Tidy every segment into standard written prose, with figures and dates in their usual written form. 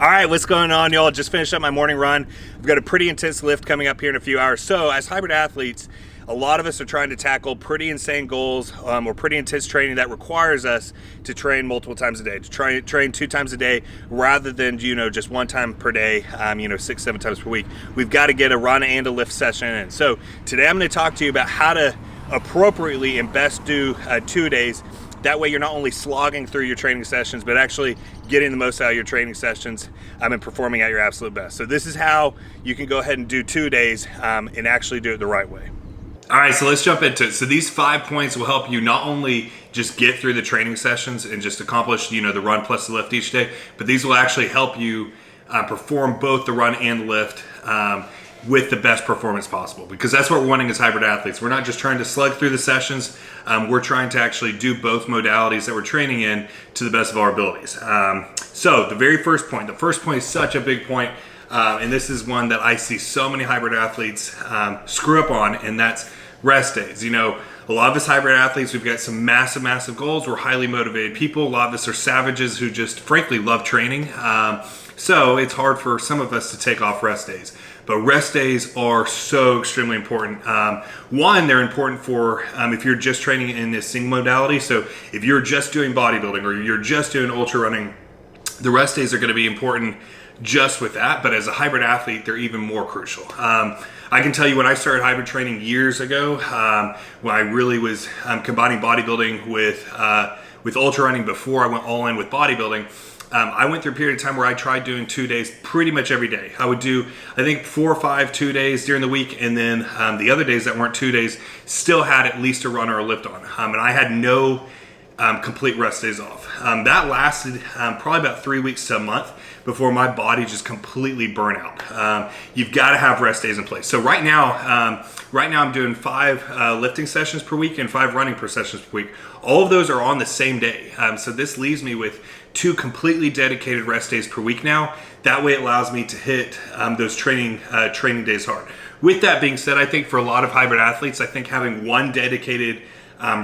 All right, what's going on, y'all? Just finished up my morning run. I've got a pretty intense lift coming up here in a few hours. So as hybrid athletes, a lot of us are trying to tackle pretty insane goals or pretty intense training that requires us to train multiple times a day, to train 2 times a day rather than, just 1 time per day, 6-7 times per week. We've got to get a run and a lift session in. So today I'm going to talk to you about how to appropriately and best do 2 days. That way you're not only slogging through your training sessions, but actually getting the most out of your training sessions and performing at your absolute best. So this is how you can go ahead and do 2 days and actually do it the right way. All right, so let's jump into it. So these 5 points will help you not only just get through the training sessions and just accomplish, the run plus the lift each day, but these will actually help you perform both the run and the lift with the best performance possible, because that's what we're wanting as hybrid athletes. We're not just trying to slug through the sessions. We're trying to actually do both modalities that we're training in to the best of our abilities. So the very first point, is such a big point, and this is one that I see so many hybrid athletes screw up on, and that's rest days. A lot of us hybrid athletes, we've got some massive goals. We're highly motivated people. A lot of us are savages who just frankly love training. So it's hard for some of us to take off rest days. But rest days are so extremely important. One, they're important for if you're just training in this single modality. So if you're just doing bodybuilding or you're just doing ultra running, the rest days are going to be important just with that. But as a hybrid athlete, they're even more crucial. I can tell you when I started hybrid training years ago, when I really was combining bodybuilding with ultra running before I went all in with bodybuilding, I went through a period of time where I tried doing 2 days pretty much every day. I would do, I think, 4 or 5 2 days during the week, and then the other days that weren't 2 days still had at least a run or a lift on. And I had no complete rest days off. That lasted probably about 3 weeks to a month before my body just completely burned out. You've got to have rest days in place. So right now I'm doing 5 lifting sessions per week and 5 running per sessions per week. All of those are on the same day. So this leaves me with 2 completely dedicated rest days per week now. That way it allows me to hit those training days hard. With that being said, I think for a lot of hybrid athletes, I think having 1 dedicated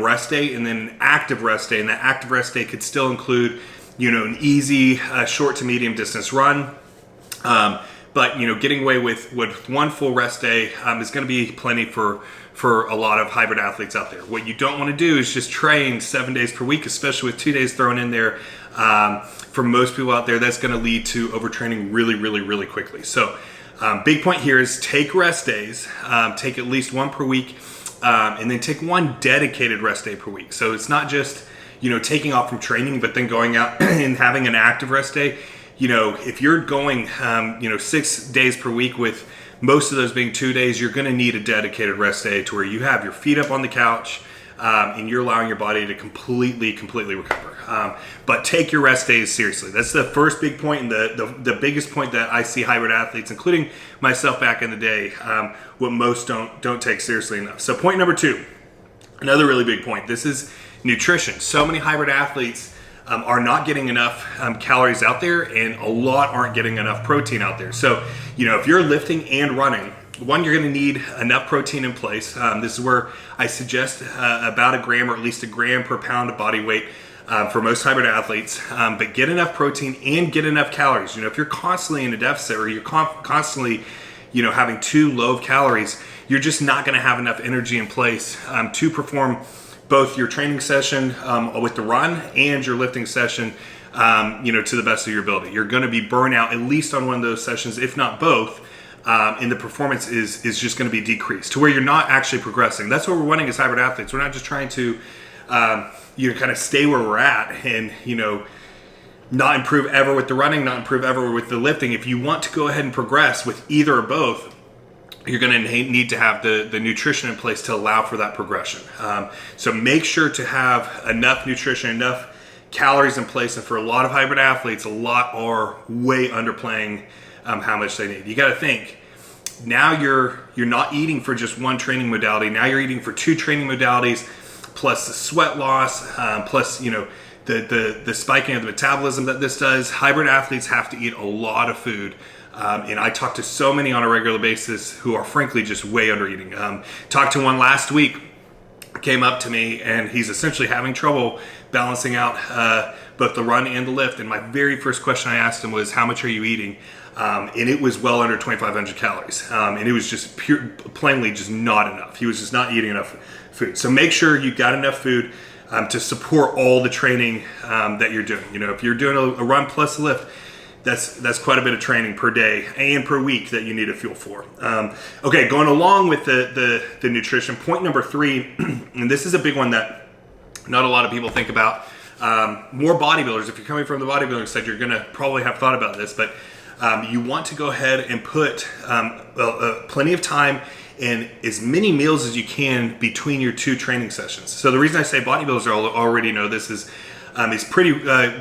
rest day and then an active rest day, and that active rest day could still include an easy short to medium distance run. But getting away with 1 full rest day is going to be plenty for a lot of hybrid athletes out there. What you don't want to do is just train 7 days per week, especially with 2 days thrown in there. For most people out there, that's going to lead to overtraining really quickly. So big point here is take rest days, take at least 1 per week, and then take 1 dedicated rest day per week. So it's not just taking off from training, but then going out and having an active rest day. If you're going 6 days per week with most of those being 2 days, you're going to need a dedicated rest day to where you have your feet up on the couch and you're allowing your body to completely recover. But take your rest days seriously. That's the first big point, and the biggest point that I see hybrid athletes, including myself back in the day, what most don't take seriously enough. So point number 2, another really big point. This is nutrition. So many hybrid athletes are not getting enough calories out there, and a lot aren't getting enough protein out there. So, if you're lifting and running, 1, you're going to need enough protein in place. This is where I suggest about 1 gram or at least 1 gram per pound of body weight for most hybrid athletes. But get enough protein and get enough calories. If you're constantly in a deficit or you're constantly having too low of calories, you're just not going to have enough energy in place to perform both your training session with the run and your lifting session, to the best of your ability. You're going to be burnt out at least on one of those sessions, if not both, and the performance is just going to be decreased to where you're not actually progressing. That's what we're wanting as hybrid athletes. We're not just trying to, kind of stay where we're at and, not improve ever with the running, not improve ever with the lifting. If you want to go ahead and progress with either or both, you're going to need to have the nutrition in place to allow for that progression. So make sure to have enough nutrition, enough calories in place. And for a lot of hybrid athletes, a lot are way underplaying how much they need. You got to think, now you're not eating for just 1 training modality. Now you're eating for 2 training modalities, plus the sweat loss, plus the spiking of the metabolism that this does. Hybrid athletes have to eat a lot of food. And I talk to so many on a regular basis who are frankly just way under eating. Talked to one last week came up to me, and he's essentially having trouble balancing out both the run and the lift. And my very first question I asked him was, how much are you eating? And it was well under 2,500 calories. And it was just plainly just not enough. He was just not eating enough food. So make sure you got enough food to support all the training that you're doing. You know, if you're doing a run plus a lift, that's quite a bit of training per day and per week that you need to fuel for. Okay, going along with the nutrition, point number 3, and this is a big one that not a lot of people think about. More bodybuilders, if you're coming from the bodybuilding side, you're gonna probably have thought about this, but you want to go ahead and put plenty of time and as many meals as you can between your 2 training sessions. So the reason I say bodybuilders already know this is it's pretty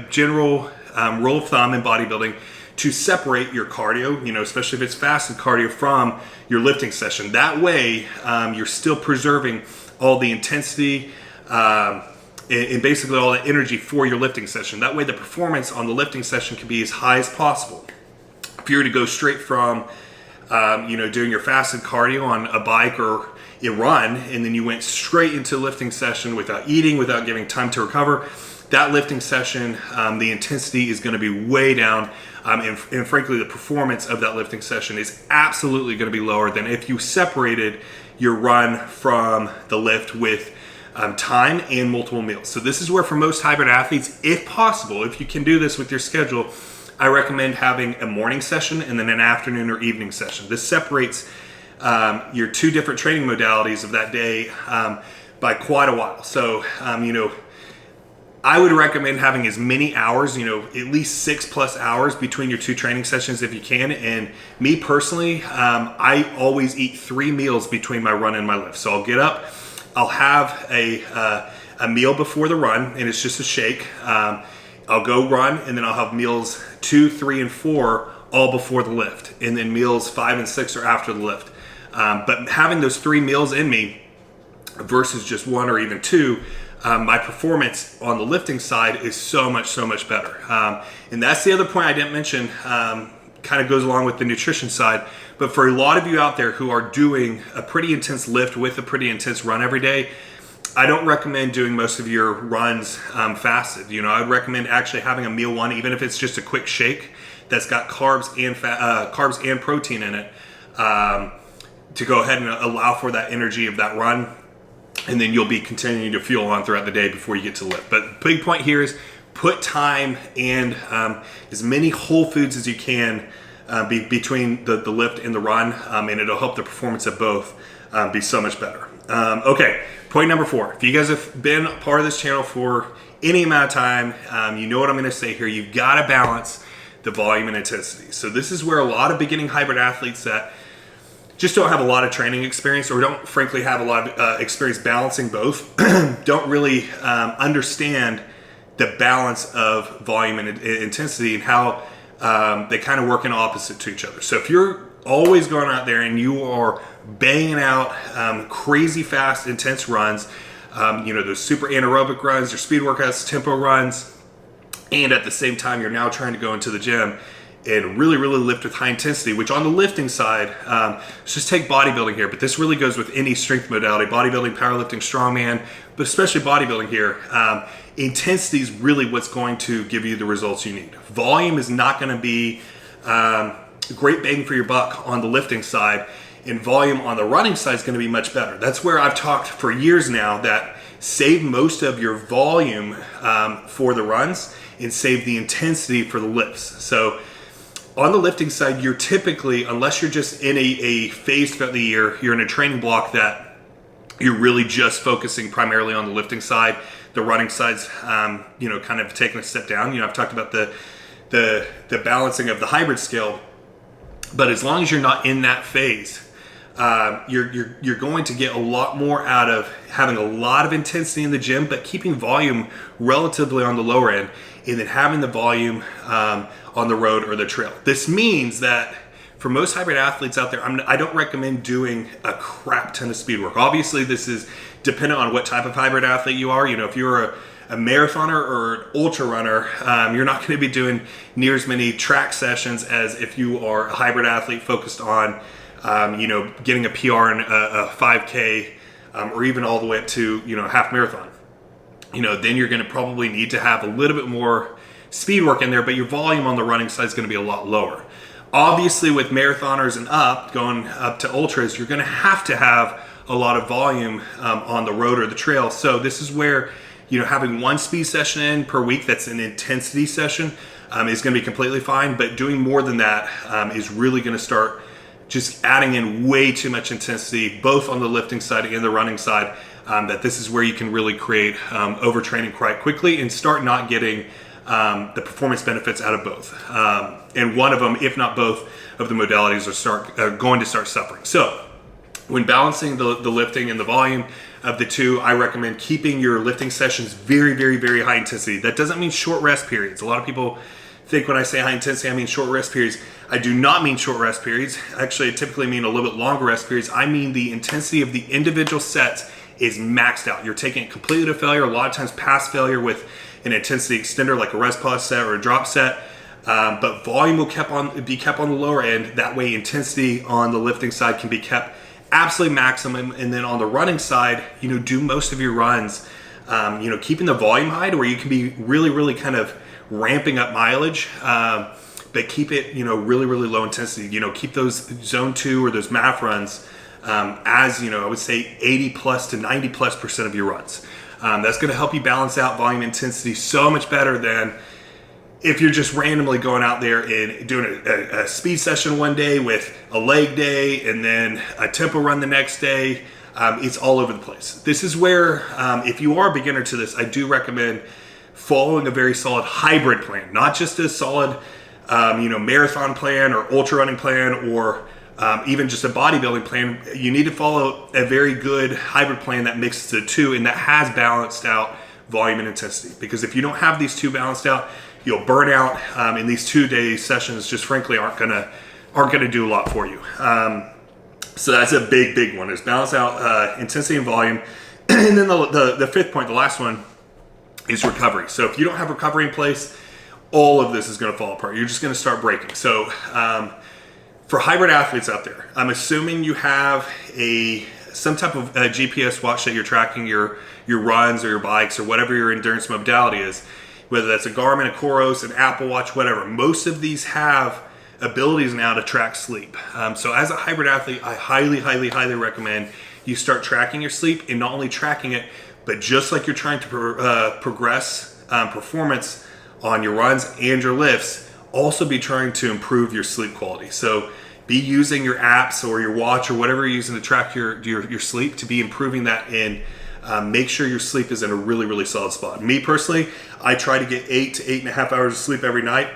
general rule of thumb in bodybuilding to separate your cardio, you know, especially if it's fasted cardio, from your lifting session. That way, you're still preserving all the intensity and basically all the energy for your lifting session. That way, the performance on the lifting session can be as high as possible. If you were to go straight from doing your fasted cardio on a bike or a run, and then you went straight into lifting session without eating, without giving time to recover, that lifting session, the intensity is going to be way down, and frankly, the performance of that lifting session is absolutely going to be lower than if you separated your run from the lift with time and multiple meals. So this is where, for most hybrid athletes, if possible, if you can do this with your schedule, I recommend having a morning session and then an afternoon or evening session. This separates your 2 different training modalities of that day by quite a while. So, I would recommend having as many hours, at least 6+ hours between your 2 training sessions if you can. And me personally, I always eat 3 meals between my run and my lift. So I'll get up, I'll have a meal before the run, and it's just a shake. I'll go run, and then I'll have meals 2, 3, and 4 all before the lift, and then meals 5 and 6 are after the lift. But having those 3 meals in me versus just 1 or even 2, my performance on the lifting side is so much better. And that's the other point I didn't mention, kind of goes along with the nutrition side. But for a lot of you out there who are doing a pretty intense lift with a pretty intense run every day, I don't recommend doing most of your runs fasted. I'd recommend actually having a meal 1, even if it's just a quick shake that's got carbs and protein in it, to go ahead and allow for that energy of that run, and then you'll be continuing to fuel on throughout the day before you get to the lift. But big point here is put time and as many whole foods as you can between the lift and the run, and it'll help the performance of both be so much better. Okay, point number 4. If you guys have been part of this channel for any amount of time, you know what I'm going to say here. You've got to balance the volume and intensity. So this is where a lot of beginning hybrid athletes that just don't have a lot of training experience, or don't frankly have a lot of experience balancing both, don't really understand the balance of volume and intensity and how they kind of work in opposite to each other. So if you're always going out there and you are banging out crazy fast, intense runs, those super anaerobic runs, your speed workouts, tempo runs, and at the same time you're now trying to go into the gym and really lift with high intensity, which on the lifting side, let's just take bodybuilding here, but this really goes with any strength modality, bodybuilding, powerlifting, strongman, but especially bodybuilding here. Intensity is really what's going to give you the results you need. Volume is not going to be great bang for your buck on the lifting side, and volume on the running side is going to be much better. That's where I've talked for years now that save most of your volume for the runs and save the intensity for the lifts. So on the lifting side, you're typically, unless you're just in a phase throughout the year, you're in a training block that you're really just focusing primarily on the lifting side. The running side's, kind of taking a step down. I've talked about the balancing of the hybrid scale, but as long as you're not in that phase, you're going to get a lot more out of having a lot of intensity in the gym, but keeping volume relatively on the lower end, and then having the volume on the road or the trail. This means that for most hybrid athletes out there, I don't recommend doing a crap ton of speed work. Obviously, this is dependent on what type of hybrid athlete you are. If you're a marathoner or an ultra runner, you're not going to be doing near as many track sessions as if you are a hybrid athlete focused on, getting a PR in a 5K or even all the way up to, you know, half marathon. You know, then you're going to probably need to have a little bit more speed work in there, but your volume on the running side is going to be a lot lower. Obviously, with marathoners and going up to ultras, you're going to have a lot of volume on the road or the trail. So this is where, you know, having one speed session in per week that's an intensity session is going to be completely fine. But doing more than that is really going to start just adding in way too much intensity, both on the lifting side and the running side. That this is where you can really create overtraining quite quickly and start not getting the performance benefits out of both. And one of them, if not both of the modalities, are going to start suffering. So when balancing the lifting and the volume of the two, I recommend keeping your lifting sessions very, very, very high intensity. That doesn't mean short rest periods. A lot of people think when I say high intensity, I mean short rest periods. I do not mean short rest periods. Actually, I typically mean a little bit longer rest periods. I mean the intensity of the individual sets is maxed out. You're taking it completely to failure, a lot of times past failure with an intensity extender like a rest pause set or a drop set. But volume will be kept on the lower end. That way intensity on the lifting side can be kept absolutely maximum. And then on the running side, you know, do most of your runs, you know, keeping the volume high to where you can be really, really kind of ramping up mileage, but keep it, you know, really, really low intensity. You know, keep those zone 2 or those MAF runs as, you know, I would say 80 plus to 90 plus % of your runs. That's going to help you balance out volume intensity so much better than if you're just randomly going out there and doing a speed session one day with a leg day and then a tempo run the next day. It's all over the place. This is where, if you are a beginner to this, I do recommend following a very solid hybrid plan, not just a solid, you know, marathon plan or ultra running plan or even just a bodybuilding plan. You need to follow a very good hybrid plan that mixes the two and that has balanced out volume and intensity. Because if you don't have these two balanced out, you'll burn out, and these 2-day sessions just frankly aren't gonna do a lot for you. So that's a big one, is balance out intensity and volume. And then the fifth point, the last one, is recovery. So if you don't have recovery in place, all of this is going to fall apart. You're just going to start breaking. So for hybrid athletes out there, I'm assuming you have some type of GPS watch that you're tracking your runs or your bikes or whatever your endurance modality is, whether that's a Garmin, a Coros, an Apple Watch, whatever. Most of these have abilities now to track sleep. So as a hybrid athlete, I highly recommend you start tracking your sleep, and not only tracking it, but just like you're trying to progress performance on your runs and your lifts, also be trying to improve your sleep quality. So be using your apps or your watch or whatever you're using to track your sleep to be improving that, and make sure your sleep is in a really solid spot. Me personally, I try to get 8 to 8.5 hours of sleep every night.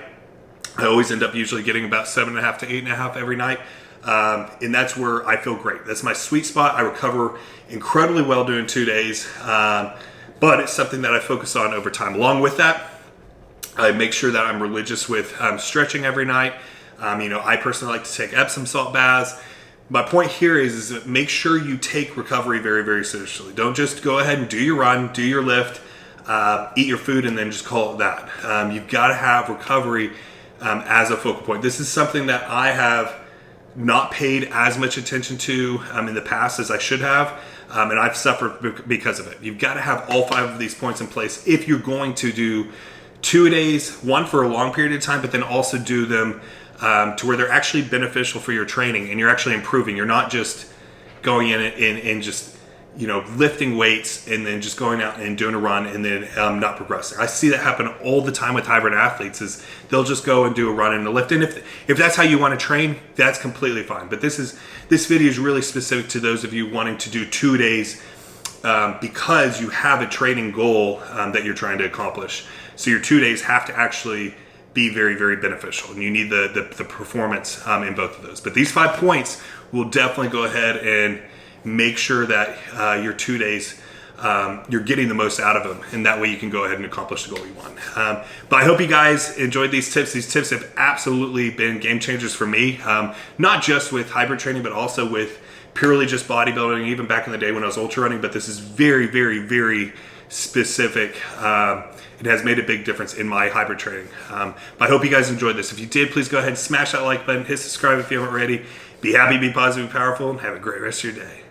I always end up usually getting about 7.5 to 8.5 every night. And that's where I feel great. That's my sweet spot. I recover incredibly well doing 2 days. But it's something that I focus on over time. Along with that, I make sure that I'm religious with stretching every night. You know, I personally like to take Epsom salt baths. My point here is that make sure you take recovery very seriously. Don't just go ahead and do your run, do your lift, eat your food, and then just call it that. You've got to have recovery as a focal point. This is something that I have not paid as much attention to in the past as I should have, and I've suffered because of it. You've got to have all 5 of these points in place if you're going to do 2 days, one for a long period of time, but then also do them to where they're actually beneficial for your training and you're actually improving. You're not just going in and just, you know, lifting weights and then just going out and doing a run and then not progressing. I see that happen all the time with hybrid athletes, is they'll just go and do a run and a lift. And if that's how you want to train, that's completely fine. But this video is really specific to those of you wanting to do 2 days because you have a training goal that you're trying to accomplish. So your 2 days have to actually be very beneficial, and you need the performance in both of those. But these 5 points will definitely go ahead and make sure that your 2 days you're getting the most out of them, and that way you can go ahead and accomplish the goal you want. But I hope you guys enjoyed these tips. These tips have absolutely been game changers for me, not just with hybrid training, but also with purely just bodybuilding, even back in the day when I was ultra running. But this is very specific. It has made a big difference in my hybrid training. But I hope you guys enjoyed this. If you did, please go ahead and smash that like button, hit subscribe if you haven't already. Be happy, be positive, be powerful, and have a great rest of your day.